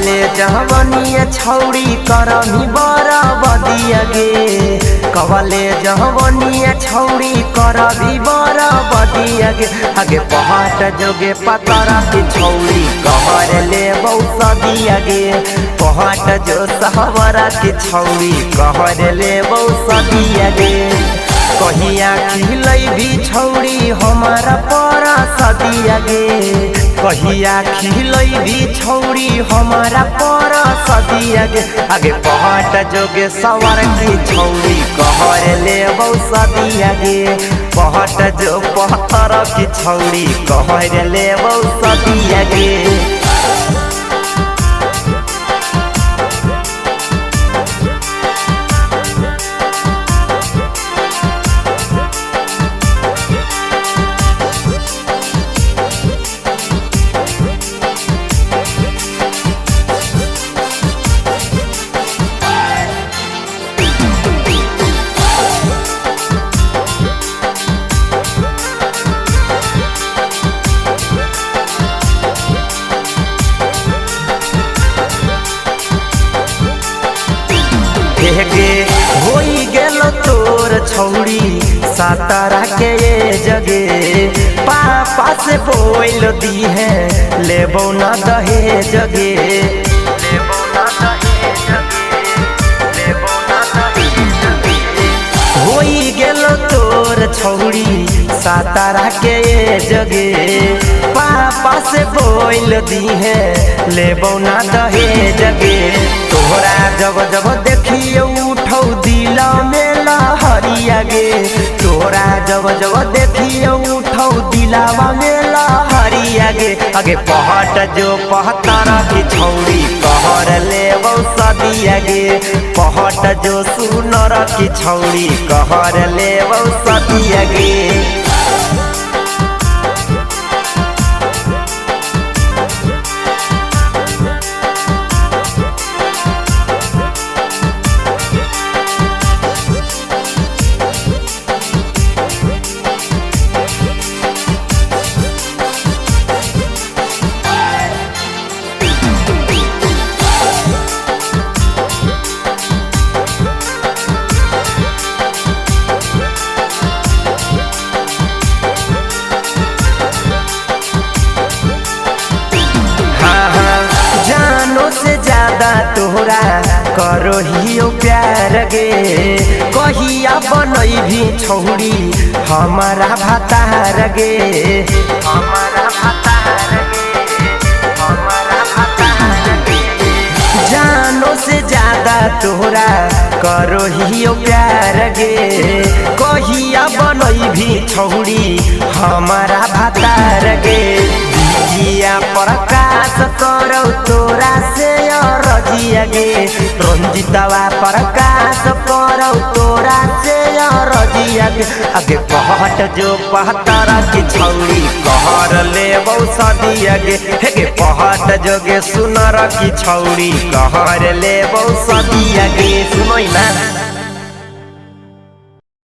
कबले जहवनिया छौड़ी करमी बरा बदिया गे कबले जहवनिया छौड़ी करबी बरा बदिया गे आगे पहाट जोगे पतरा की छौड़ी कहर ले बौसदिया गे पहाट जो सहवरा की छौड़ी कहर ले बौसदिया गे कहिया खिलै भी छौड़ी हमारा परा सदिया गे कहिया खिलै भी छौड़ी हमारा परा सदिया गे आगे पहाट जोगे सवर की छौड़ी कहर ले बौसदिया गे पहाट जो पहतर की छौड़ी कहर ले बौसदिया गे गे होई गेलो तोर छौड़ी सातारा के ये जगे पापा से बोल दी है लेबो ना दहे जगे लेबो ना दहे जगे लेबो ना दहे जगे होई गेलो तोर छौड़ी सातारा के ये जगे पापा से बोल दी है लेबो ना दहे जगे तोहरा जब जब देखिए उठौ दिला में लहरिया गे तोरा जब जब देखिए उठौ दिलावा में लहरिया गे आगे पहाट जो पहतारा की छौड़ी कहर ले बौसदिया गे पहाट जो सुनर की छौड़ी कहर ले बौसदिया गे तोहरा करो हियो प्यार गे कहिया बनई भी छौड़ी हमारा भातार गे हमारा भातार गे हमारा भातार गे जानो से ज्यादा तोहरा करो हियो प्यार गे कहिया बनई भी छौड़ी हमारा भातार गे दिया प्रकाश करो तोरा से रजिया गे रंजितवा प्रकाश करो तोरा से रजिया गे आगे पहाट जो पहतारा की छौड़ी कहर ले बौसदिया गे हे पहाट जोगे सुनर की छौड़ी कहर ले बौसदिया गे सुनोई ना।